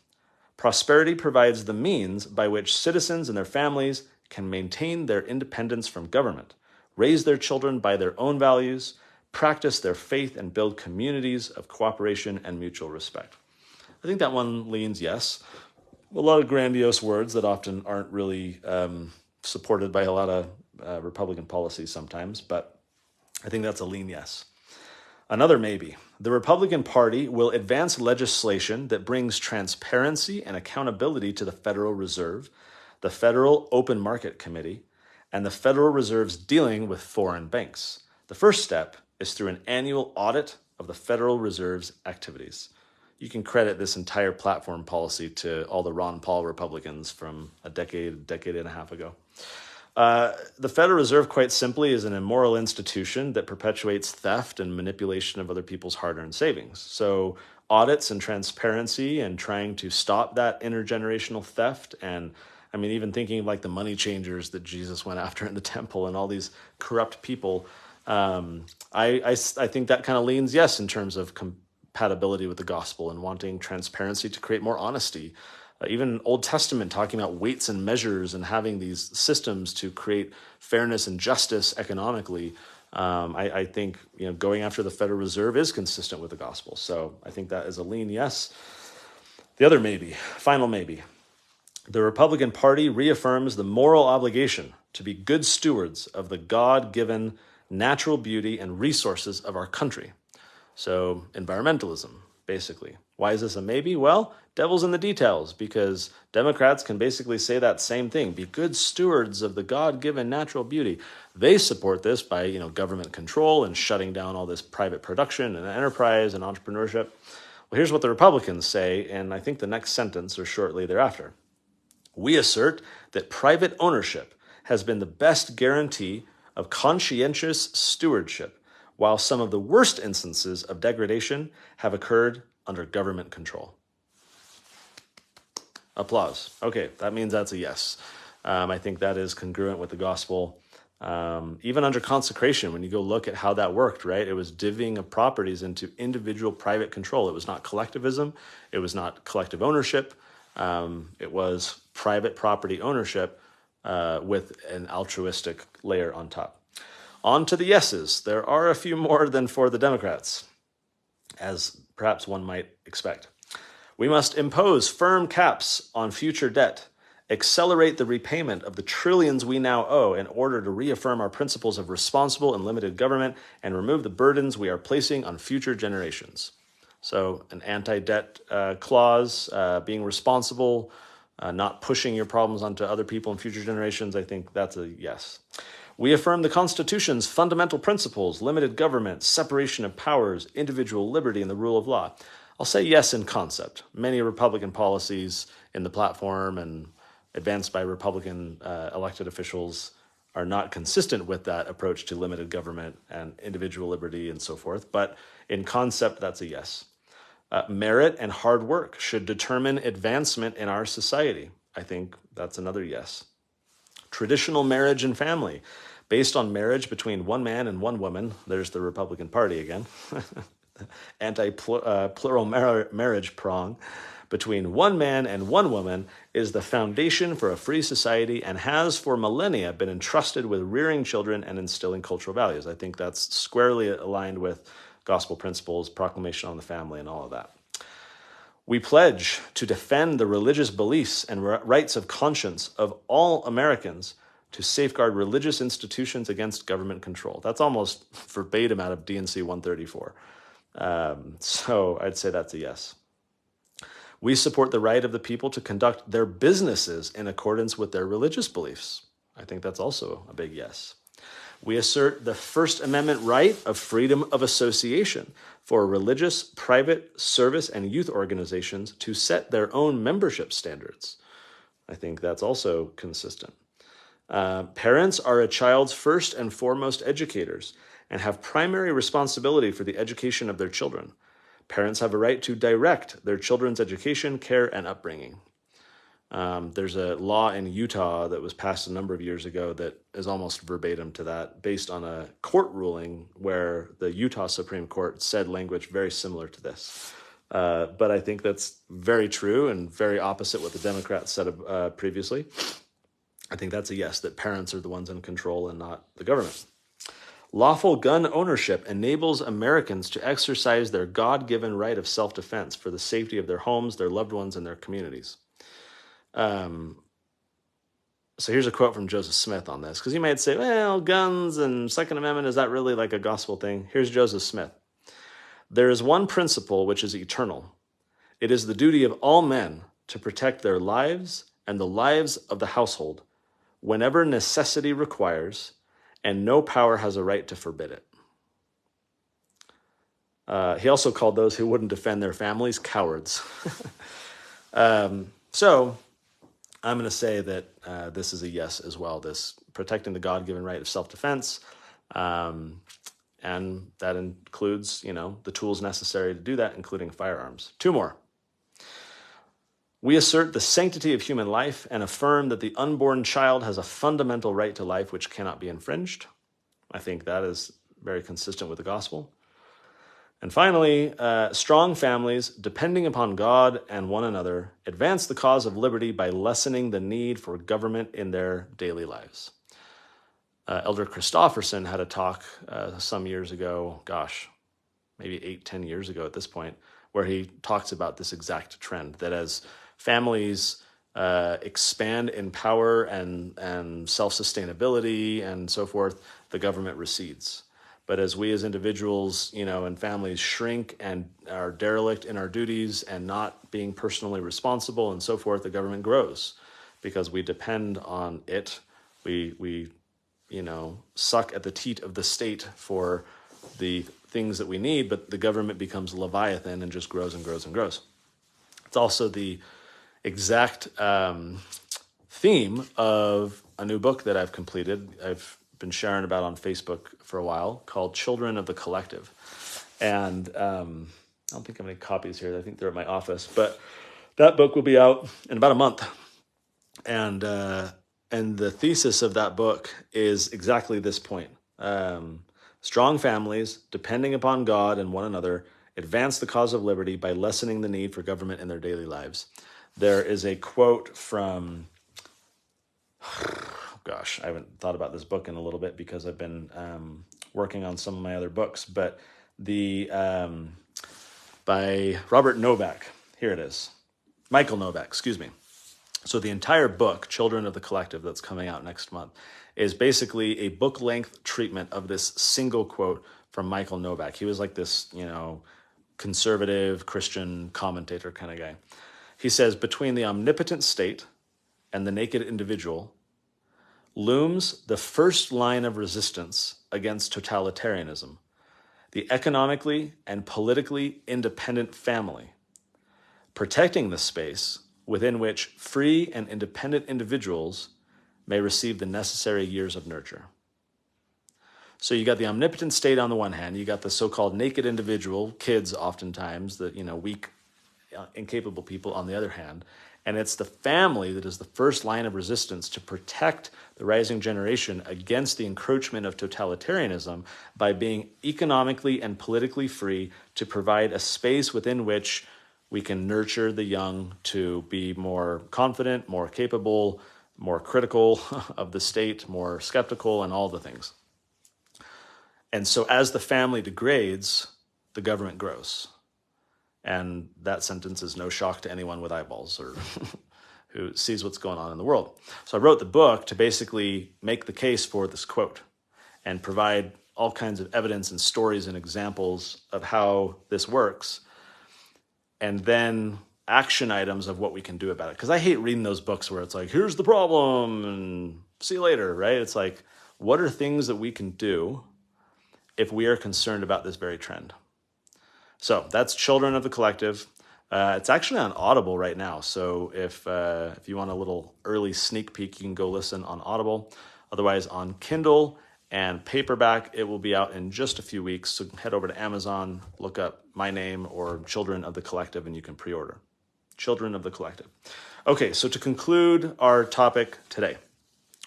Prosperity provides the means by which citizens and their families can maintain their independence from government, raise their children by their own values, practice their faith, and build communities of cooperation and mutual respect. I think that one leans yes. A lot of grandiose words that often aren't really supported by a lot of Republican policies sometimes, but I think that's a lean yes. Another maybe. The Republican Party will advance legislation that brings transparency and accountability to the Federal Reserve, the Federal Open Market Committee, and the Federal Reserve's dealing with foreign banks. The first step is through an annual audit of the Federal Reserve's activities. You can credit this entire platform policy to all the Ron Paul Republicans from a decade and a half ago. The Federal Reserve, quite simply, is an immoral institution that perpetuates theft and manipulation of other people's hard-earned savings. So audits and transparency and trying to stop that intergenerational theft, and even thinking of the money changers that Jesus went after in the temple and all these corrupt people, I think that kind of leans yes in terms of compatibility with the gospel and wanting transparency to create more honesty. Even Old Testament talking about weights and measures and having these systems to create fairness and justice economically. I think going after the Federal Reserve is consistent with the gospel. So I think that is a lean yes. The other maybe, final maybe. The Republican Party reaffirms the moral obligation to be good stewards of the God-given natural beauty and resources of our country. So environmentalism, basically. Why is this a maybe? Well, devil's in the details, because Democrats can basically say that same thing, be good stewards of the God-given natural beauty. They support this by, government control and shutting down all this private production and enterprise and entrepreneurship. Well, here's what the Republicans say, and I think the next sentence or shortly thereafter. We assert that private ownership has been the best guarantee of conscientious stewardship, while some of the worst instances of degradation have occurred under government control. Applause. Okay, that means that's a yes. I think that is congruent with the gospel. Even under consecration, when you go look at how that worked, right? It was divvying of properties into individual private control. It was not collectivism. It was not collective ownership. It was private property ownership with an altruistic layer on top. On to the yeses. There are a few more than for the Democrats, as perhaps one might expect. We must impose firm caps on future debt, accelerate the repayment of the trillions we now owe in order to reaffirm our principles of responsible and limited government and remove the burdens we are placing on future generations. So an anti-debt clause, being responsible, not pushing your problems onto other people and future generations, I think that's a yes. We affirm the Constitution's fundamental principles, limited government, separation of powers, individual liberty, and the rule of law. I'll say yes in concept. Many Republican policies in the platform and advanced by Republican elected officials are not consistent with that approach to limited government and individual liberty and so forth. But in concept, that's a yes. Merit and hard work should determine advancement in our society. I think that's another yes. Traditional marriage and family, based on marriage between one man and one woman. There's the Republican Party again. Anti-plural marriage prong. Between one man and one woman is the foundation for a free society and has for millennia been entrusted with rearing children and instilling cultural values. I think that's squarely aligned with gospel principles, proclamation on the family, and all of that. We pledge to defend the religious beliefs and rights of conscience of all Americans, to safeguard religious institutions against government control. That's almost verbatim out of D&C 134. So I'd say that's a yes. We support the right of the people to conduct their businesses in accordance with their religious beliefs. I think that's also a big yes. We assert the First Amendment right of freedom of association for religious, private, service, and youth organizations to set their own membership standards. I think that's also consistent. Parents are a child's first and foremost educators and have primary responsibility for the education of their children. Parents have a right to direct their children's education, care, and upbringing. There's a law in Utah that was passed a number of years ago that is almost verbatim to that, based on a court ruling where the Utah Supreme Court said language very similar to this. But I think that's very true and very opposite what the Democrats said previously. I think that's a yes, that parents are the ones in control and not the government. Lawful gun ownership enables Americans to exercise their God-given right of self-defense for the safety of their homes, their loved ones, and their communities. So here's a quote from Joseph Smith on this, because you might say, well, guns and Second Amendment, is that really like a gospel thing? Here's Joseph Smith. There is one principle which is eternal. It is the duty of all men to protect their lives and the lives of the household whenever necessity requires, and no power has a right to forbid it. He also called those who wouldn't defend their families cowards. So I'm going to say that this is a yes as well, this protecting the God-given right of self-defense. And that includes, the tools necessary to do that, including firearms. Two more. We assert the sanctity of human life and affirm that the unborn child has a fundamental right to life which cannot be infringed. I think that is very consistent with the gospel. And finally, strong families, depending upon God and one another, advance the cause of liberty by lessening the need for government in their daily lives. Elder Christofferson had a talk some years ago, maybe 8-10 years ago at this point, where he talks about this exact trend, that as families expand in power and self-sustainability and so forth, the government recedes. But as we as individuals, and families shrink and are derelict in our duties and not being personally responsible and so forth, the government grows because we depend on it. We suck at the teat of the state for the things that we need, but the government becomes Leviathan and just grows and grows and grows. It's also the exact theme of a new book that I've completed. I've been sharing about on Facebook for a while, called Children of the Collective. And I don't think I have any copies here. I think they're at my office. But that book will be out in about a month. And the thesis of that book is exactly this point. Strong families, depending upon God and one another, advance the cause of liberty by lessening the need for government in their daily lives. There is a quote from, I haven't thought about this book in a little bit because I've been working on some of my other books, but by Robert Novak. Here it is. Michael Novak, excuse me. So the entire book, Children of the Collective, that's coming out next month, is basically a book-length treatment of this single quote from Michael Novak. He was like this, conservative Christian commentator kind of guy. He says, between the omnipotent state and the naked individual looms the first line of resistance against totalitarianism, the economically and politically independent family, protecting the space within which free and independent individuals may receive the necessary years of nurture. So you got the omnipotent state on the one hand, you got the so-called naked individual, kids oftentimes, the weak, incapable people on the other hand, and it's the family that is the first line of resistance to protect the rising generation against the encroachment of totalitarianism by being economically and politically free to provide a space within which we can nurture the young to be more confident, more capable, more critical of the state, more skeptical, and all the things. And so as the family degrades, the government grows. And that sentence is no shock to anyone with eyeballs or who sees what's going on in the world. So I wrote the book to basically make the case for this quote and provide all kinds of evidence and stories and examples of how this works, and then action items of what we can do about it. Because I hate reading those books where it's like, here's the problem and see you later, right? It's like, what are things that we can do if we are concerned about this very trend? So that's Children of the Collective. It's actually on Audible right now. So if you want a little early sneak peek, you can go listen on Audible. Otherwise, on Kindle and paperback, it will be out in just a few weeks. So head over to Amazon, look up my name or Children of the Collective, and you can pre-order. Children of the Collective. Okay, so to conclude our topic today,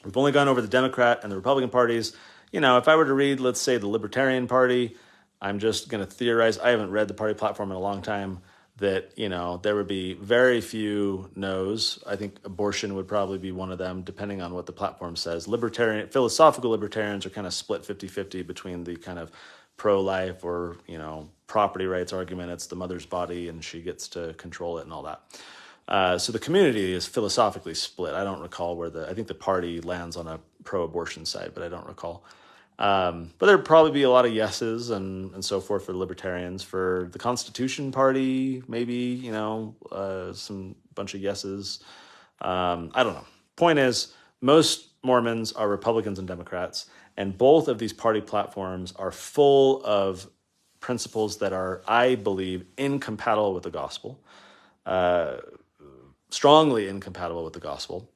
we've only gone over the Democrat and the Republican parties. If I were to read, let's say, the Libertarian Party, I'm just going to theorize. I haven't read the party platform in a long time. That, there would be very few no's. I think abortion would probably be one of them, depending on what the platform says. Philosophical libertarians are kind of split 50-50 between the kind of pro-life or, property rights argument. It's the mother's body and she gets to control it and all that. So the community is philosophically split. I don't recall I think the party lands on a pro-abortion side, but I don't recall. But there'd probably be a lot of yeses and so forth for libertarians. For the Constitution Party, maybe, some bunch of yeses. I don't know. Point is, most Mormons are Republicans and Democrats, and both of these party platforms are full of principles that are, I believe, incompatible with the gospel, strongly incompatible with the gospel.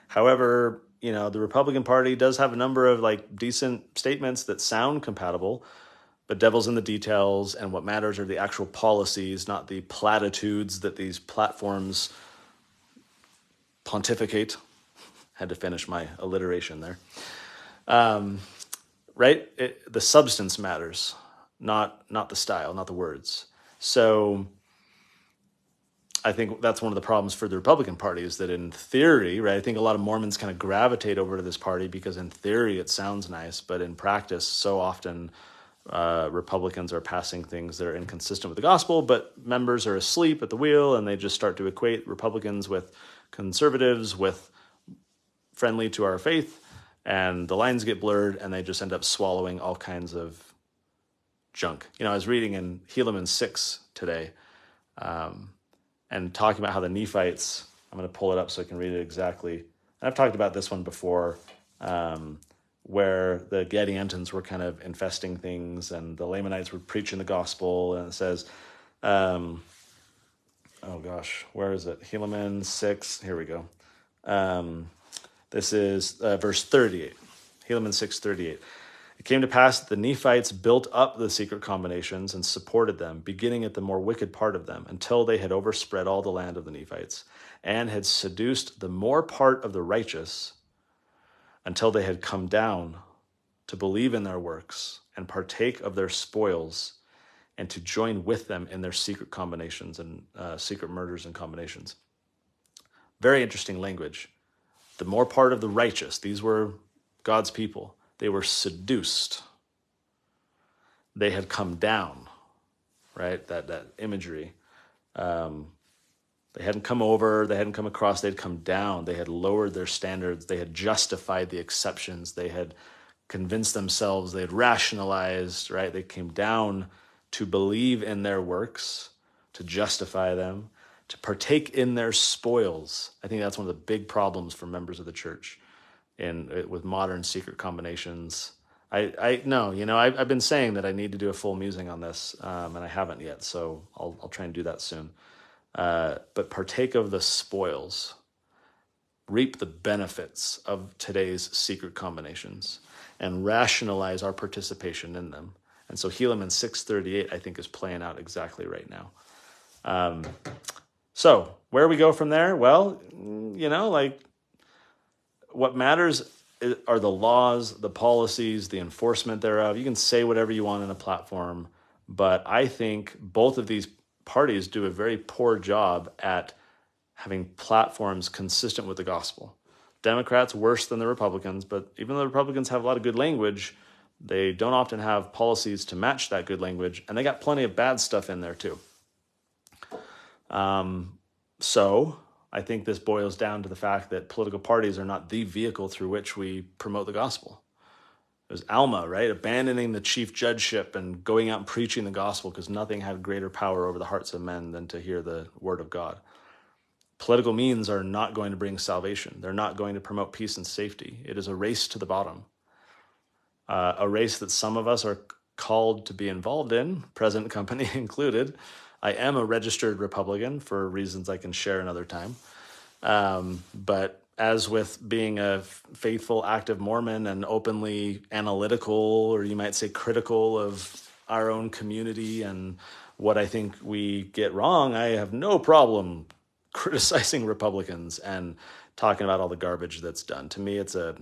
However, the Republican Party does have a number of decent statements that sound compatible, but devil's in the details, and what matters are the actual policies, not the platitudes that these platforms pontificate. Had to finish my alliteration there. Right? The substance matters, not the style, not the words. So I think that's one of the problems for the Republican Party is that in theory, right, I think a lot of Mormons kind of gravitate over to this party because in theory it sounds nice, but in practice so often Republicans are passing things that are inconsistent with the gospel, but members are asleep at the wheel and they just start to equate Republicans with conservatives, with friendly to our faith, and the lines get blurred and they just end up swallowing all kinds of junk. I was reading in Helaman 6 today, and talking about how the Nephites, I'm going to pull it up so I can read it exactly. And I've talked about this one before, where the Gadiantons were kind of infesting things and the Lamanites were preaching the gospel. And it says, where is it? Helaman 6, here we go. This is verse 38, Helaman 6:38. It came to pass that the Nephites built up the secret combinations and supported them, beginning at the more wicked part of them, until they had overspread all the land of the Nephites, and had seduced the more part of the righteous, until they had come down to believe in their works and partake of their spoils, and to join with them in their secret combinations and secret murders and combinations. Very interesting language. The more part of the righteous, these were God's people. They were seduced. They had come down, right? That imagery. They hadn't come over, they hadn't come across, they'd come down. They had lowered their standards. They had justified the exceptions. They had convinced themselves, they had rationalized, right? They came down to believe in their works, to justify them, to partake in their spoils. I think that's one of the big problems for members of the church with modern secret combinations. I've been saying that I need to do a full musing on this, and I haven't yet, so I'll try and do that soon. But partake of the spoils, reap the benefits of today's secret combinations, and rationalize our participation in them. And so Helaman 6:38, I think, is playing out exactly right now. So where we go from there? Well, what matters are the laws, the policies, the enforcement thereof. You can say whatever you want on a platform, but I think both of these parties do a very poor job at having platforms consistent with the gospel. Democrats worse than the Republicans, but even though the Republicans have a lot of good language, they don't often have policies to match that good language, and they got plenty of bad stuff in there too. So I think this boils down to the fact that political parties are not the vehicle through which we promote the gospel. It was Alma, right? Abandoning the chief judgeship and going out and preaching the gospel because nothing had greater power over the hearts of men than to hear the word of God. Political means are not going to bring salvation. They're not going to promote peace and safety. It is a race to the bottom, a race that some of us are called to be involved in, present company included. I am a registered Republican for reasons I can share another time. But as with being a faithful, active Mormon and openly analytical, or you might say critical of our own community and what I think we get wrong, I have no problem criticizing Republicans and talking about all the garbage that's done. To me, it's a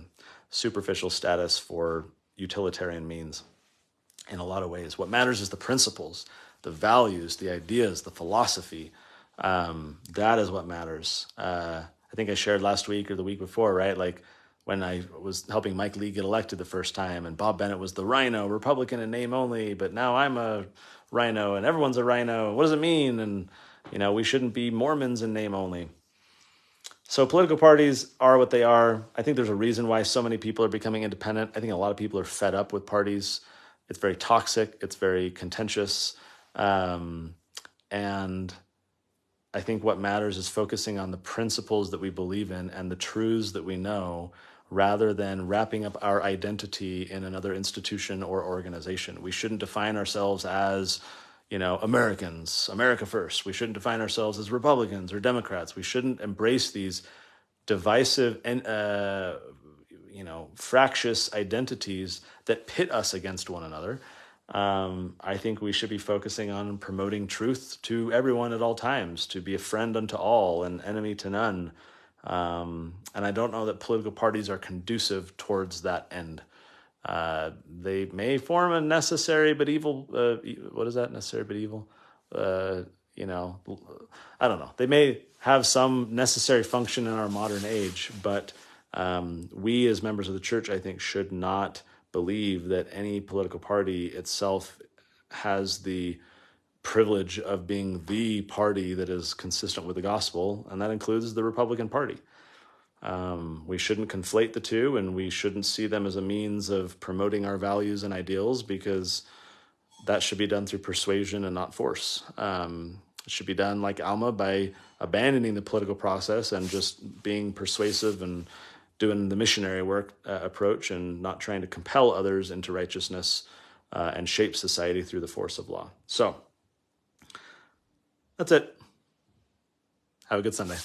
superficial status for utilitarian means in a lot of ways. What matters is the principles, the values, the ideas, the philosophy. That is what matters. I think I shared last week or the week before, right? Like when I was helping Mike Lee get elected the first time, and Bob Bennett was the rhino, Republican in name only, but now I'm a rhino and everyone's a rhino. What does it mean? And, we shouldn't be Mormons in name only. So political parties are what they are. I think there's a reason why so many people are becoming independent. I think a lot of people are fed up with parties. It's very toxic. It's very contentious. And I think what matters is focusing on the principles that we believe in and the truths that we know, rather than wrapping up our identity in another institution or organization. We shouldn't define ourselves as, Americans, America first. We shouldn't define ourselves as Republicans or Democrats. We shouldn't embrace these divisive and, fractious identities that pit us against one another. I think we should be focusing on promoting truth to everyone at all times, to be a friend unto all and enemy to none. And I don't know that political parties are conducive towards that end. They may form a necessary but evil, what is that, necessary but evil? I don't know. They may have some necessary function in our modern age, but we as members of the church, I think, should not believe that any political party itself has the privilege of being the party that is consistent with the gospel, and that includes the Republican Party. We shouldn't conflate the two, and we shouldn't see them as a means of promoting our values and ideals, because that should be done through persuasion and not force. It should be done like Alma, by abandoning the political process and just being persuasive and doing the missionary work approach, and not trying to compel others into righteousness and shape society through the force of law. So that's it. Have a good Sunday.